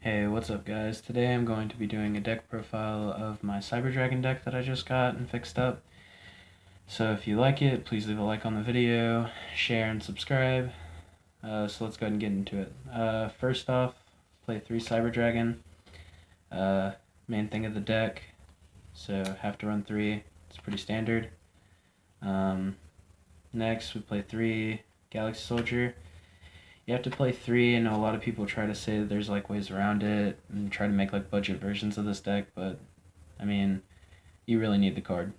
Hey, what's up guys? Today I'm going to be doing a deck profile of my Cyber Dragon deck that I just got and fixed up. So if you like it, please leave a like on the video, share and subscribe. So let's go ahead and get into it. First off, play 3 Cyber Dragon. Main thing of the deck, so have to run 3. It's pretty standard. Next we play 3 Galaxy Soldier. You have to play 3. I know a lot of people try to say that there's like ways around it and try to make like budget versions of this deck, but I mean, you really need the card.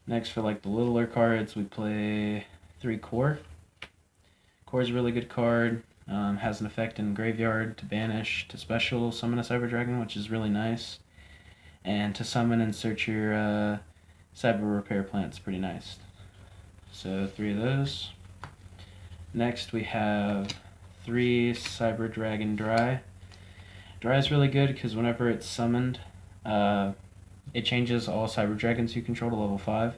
Next for like the littler cards, we play 3 Core. Core is a really good card. Has an effect in graveyard to banish, to special summon a Cyber Dragon, which is really nice. And to summon and search your Cyber Repair Plant is pretty nice. So 3 of those. Next we have 3 Cyber Dragon Dry. Dry is really good because whenever it's summoned, it changes all Cyber Dragons you control to level 5.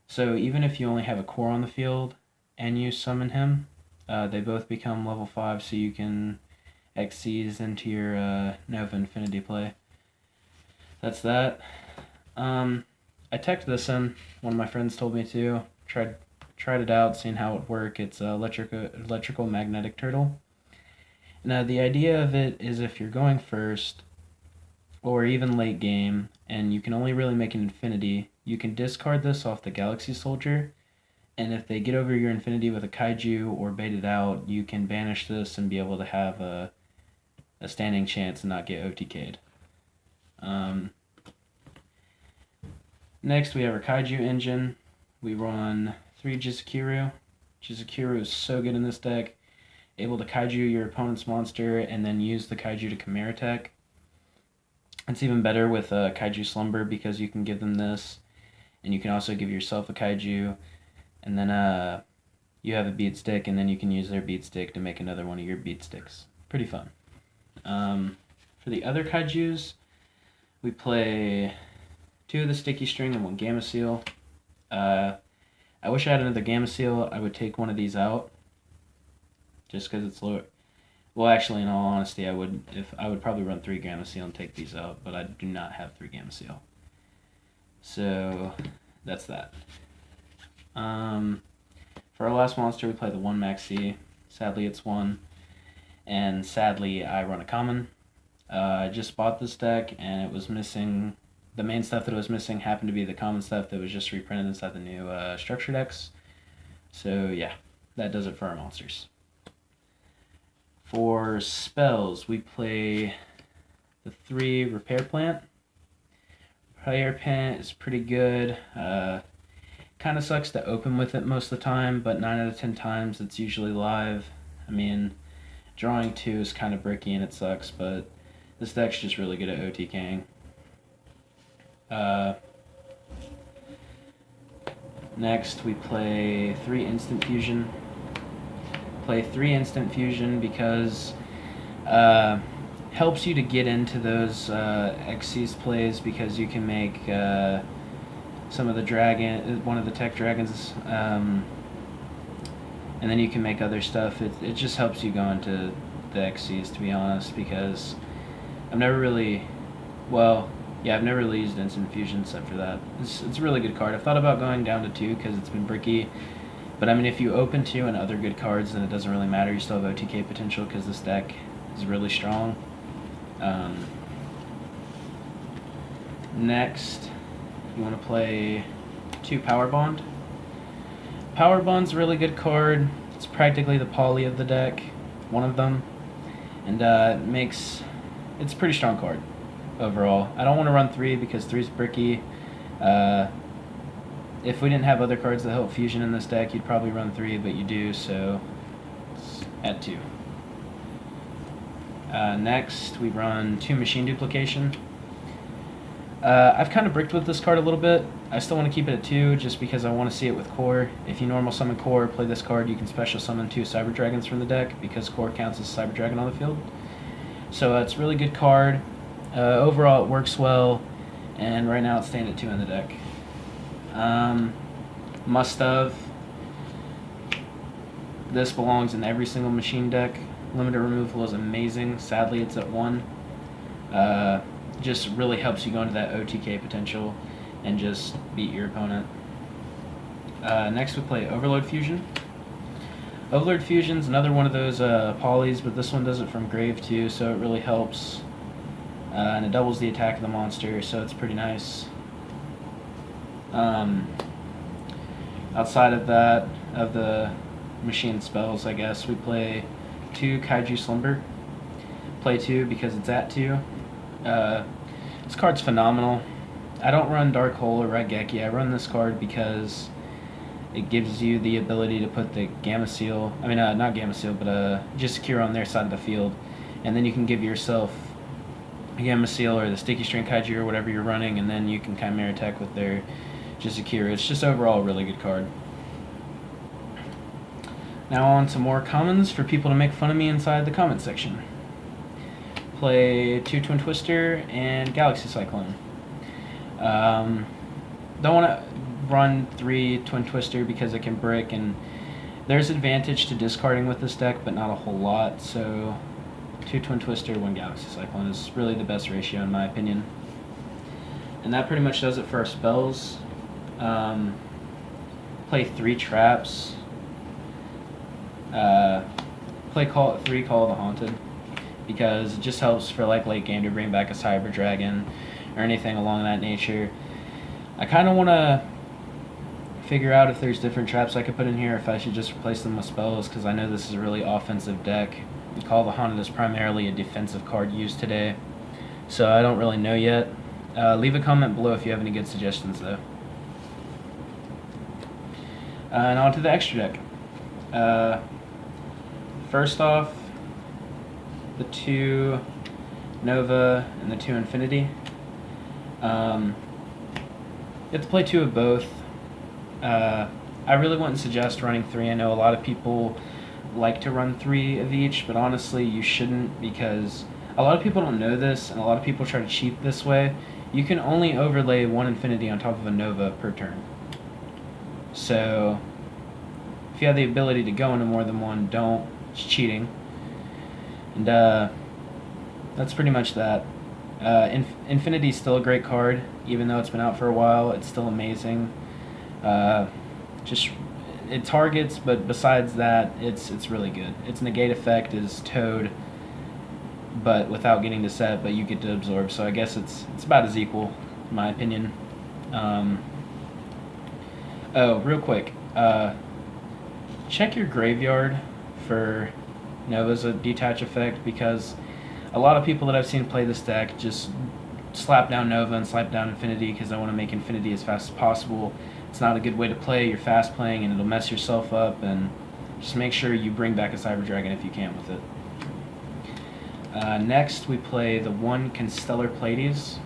So even if you only have a core on the field and you summon him, they both become level 5, so you can Xyz into your Nova Infinity play. That's that. I teched this in. One of my friends told me to. Tried it out, seeing how it would work. It's electrical magnetic turtle. Now the idea of it is if you're going first, or even late game, and you can only really make an infinity, you can discard this off the Galaxy Soldier, and if they get over your infinity with a Kaiju or bait it out, you can banish this and be able to have a standing chance and not get OTK'd. Next we have our Kaiju engine. We run 3 Jizukiru. Jizukiru is so good in this deck. Able to Kaiju your opponent's monster and then use the Kaiju to Chimera attack. It's even better with Kaiju Slumber because you can give them this, and you can also give yourself a Kaiju, and then you have a beat stick, and then you can use their beat stick to make another one of your beat sticks. Pretty fun. For the other Kaijus, we play 2 of the Sticky String and 1 Gamma Seal. I wish I had another Gamma Seal. I would take one of these out, just because it's lower. Well, actually, in all honesty, I would probably run 3 Gamma Seal and take these out, but I do not have 3 Gamma Seal. So that's that. For our last monster, we play the 1 Maxi. Sadly, it's 1, and sadly, I run a common. I just bought this deck, and it was missing. The main stuff that it was missing happened to be the common stuff that was just reprinted inside the new structure decks. So yeah, that does it for our monsters. For spells, we play the 3 Repair Plant. Repair Plant is pretty good. Kind of sucks to open with it most of the time, but 9 out of 10 times it's usually live. I mean, drawing 2 is kind of bricky and it sucks, but this deck's just really good at OTKing. Next we play 3 Instant Fusion. Play 3 Instant Fusion because helps you to get into those Xyz plays, because you can make some of the one of the tech dragons, and then you can make other stuff. It just helps you go into the Xyz, to be honest, because I've never really used Instant Fusion except for that. It's a really good card. I've thought about going down to 2 because it's been bricky, but I mean, if you open 2 and other good cards, then it doesn't really matter. You still have OTK potential because this deck is really strong. Next, you want to play 2 Power Bond. Power Bond's a really good card. It's practically the poly of the deck, one of them, and it's a pretty strong card overall. I don't want to run 3 because 3's bricky. If we didn't have other cards that help fusion in this deck, you'd probably run 3, but you do, so at 2. Next, we run 2 Machine Duplication. I've kind of bricked with this card a little bit. I still want to keep it at 2 just because I want to see it with Core. If you normal summon Core, play this card, you can special summon 2 Cyber Dragons from the deck because Core counts as Cyber Dragon on the field. So it's a really good card. Overall, it works well, and right now it's staying at 2 in the deck. Must have. This belongs in every single machine deck. limited removal is amazing. Sadly, it's at 1. Just really helps you go into that OTK potential and just beat your opponent. Next we play Overload Fusion. Overload Fusion's another one of those polys, but this one does it from grave too, so it really helps. And it doubles the attack of the monster, so it's pretty nice. Outside of that, of the machine spells, I guess, we play 2 Kaiju Slumber. Play 2 because it's at 2. This card's phenomenal. I don't run Dark Hole or Raigeki. I run this card because it gives you the ability to put the Gamma Seal, not Gamma Seal, but Jisakira on their side of the field. And then you can give yourself a Gamma Seal or the Sticky String Kaiju or whatever you're running, and then you can Chimera Tech with their Jisakira. It's just overall a really good card. Now on to more commons for people to make fun of me inside the comment section. Play 2 Twin Twister and Galaxy Cyclone. Don't want to run 3 Twin Twister because it can brick, and there's advantage to discarding with this deck, but not a whole lot. So 2 Twin Twister, 1 Galaxy Cyclone is really the best ratio in my opinion. And that pretty much does it for our spells. Play 3 traps. Play 3 Call of the Haunted, because it just helps for like late game to bring back a Cyber Dragon or anything along that nature. I kind of want to figure out if there's different traps I could put in here, if I should just replace them with spells, because I know this is a really offensive deck. Call of the Haunted is primarily a defensive card used today, so I don't really know yet. Leave a comment below if you have any good suggestions though. And on to the extra deck. First off, the 2 Nova and the 2 Infinity. You have to play 2 of both. I really wouldn't suggest running 3. I know a lot of people like to run 3 of each, but honestly you shouldn't, because a lot of people don't know this and a lot of people try to cheat this way. You can only overlay 1 Infinity on top of a Nova per turn. So if you have the ability to go into more than 1, don't. It's cheating. And that's pretty much that. Infinity's still a great card, even though it's been out for a while. It's still amazing. Just it targets, but besides that, it's really good. Its negate effect is Toad, but without getting to set, but you get to absorb. So I guess it's about as equal, in my opinion. Oh, real quick, check your graveyard for Nova's detach effect, because a lot of people that I've seen play this deck just slap down Nova and slap down Infinity because they want to make Infinity as fast as possible. It's not a good way to play. You're fast playing and it'll mess yourself up, and just make sure you bring back a Cyber Dragon if you can with it. Next we play the 1 Constellar Pleiades.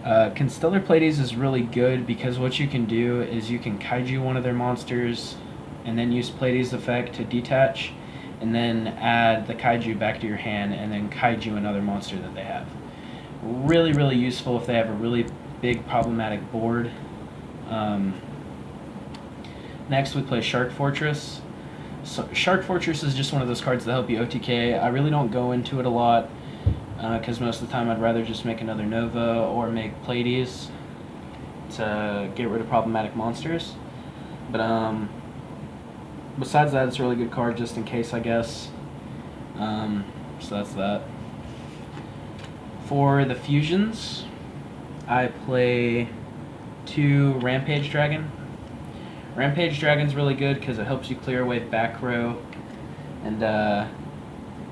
Constellar Pleiades is really good because what you can do is you can Kaiju one of their monsters and then use Pleiades effect to detach, and then add the Kaiju back to your hand and then Kaiju another monster that they have. Really, really useful if they have a really big problematic board. Next we play Shark Fortress. So Shark Fortress is just one of those cards that help you OTK. I really don't go into it a lot because most of the time I'd rather just make another Nova or make Pleiades to get rid of problematic monsters. But besides that, it's a really good card just in case, I guess. So that's that. For the fusions, I play 2 Rampage Dragon. Rampage Dragon's really good because it helps you clear away back row and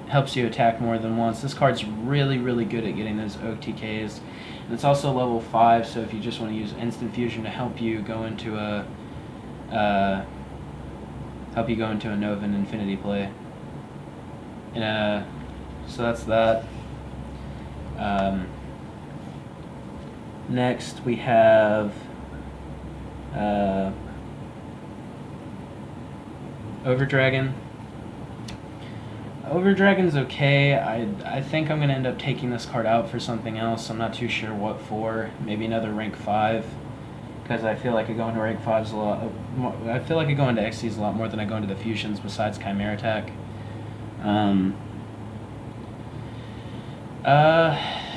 helps you attack more than once. This card's really, really good at getting those OTKs. And it's also level 5, so if you just want to use instant fusion to help you go into a Nova and Infinity play. And so that's that. Next we have Overdragon. Overdragon's okay. I think I'm going to end up taking this card out for something else. I'm not too sure what for. Maybe another rank 5. Because I feel like I go into rank 5s a lot. I feel like I go into XCs a lot more than I go into the fusions besides Chimera Attack.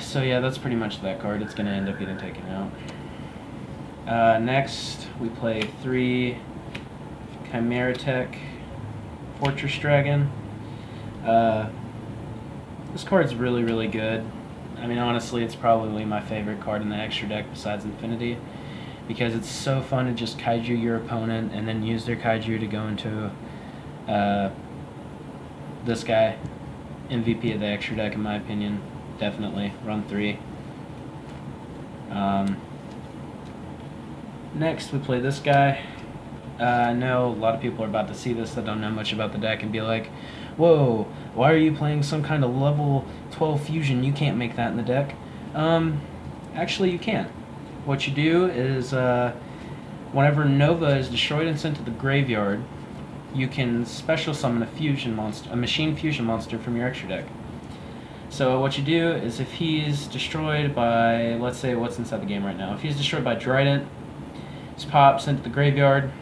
So yeah, that's pretty much that card. It's gonna end up getting taken out. Next, we play 3 Chimera Tech Fortress Dragon. This card's really, really good. I mean, honestly, it's probably my favorite card in the extra deck besides Infinity, because it's so fun to just kaiju your opponent and then use their kaiju to go into this guy. MVP of the extra deck, in my opinion. Definitely. Run 3. Next, we play this guy. I know a lot of people are about to see this that don't know much about the deck and be like, whoa, why are you playing some kind of level 12 fusion? You can't make that in the deck. Actually, you can. What you do is, whenever Nova is destroyed and sent to the graveyard, you can special summon a machine fusion monster from your extra deck. So what you do is, if he's destroyed by, let's say what's inside the game right now, if he's destroyed by Drident, he's popped, sent to the graveyard,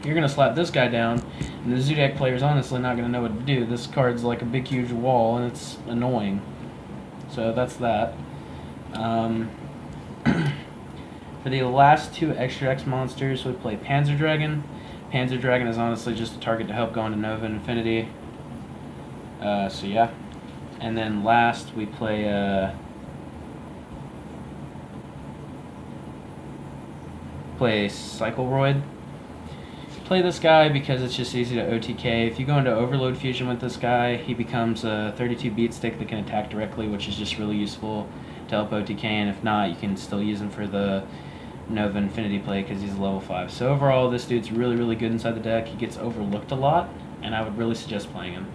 you're going to slap this guy down, and the Zoodiac player's honestly not going to know what to do. This card's like a big huge wall, and it's annoying. So that's that. For the last 2 Extra X monsters, we play Panzer Dragon. Panzer Dragon is honestly just a target to help go into Nova and Infinity. So yeah. And then last, we play Cycleroid. Play this guy because it's just easy to OTK. If you go into Overload Fusion with this guy, he becomes a 32 beat stick that can attack directly, which is just really useful to help OTK, and if not, you can still use him for the Nova Infinity play because he's level 5. So overall, this dude's really, really good inside the deck. He gets overlooked a lot, and I would really suggest playing him.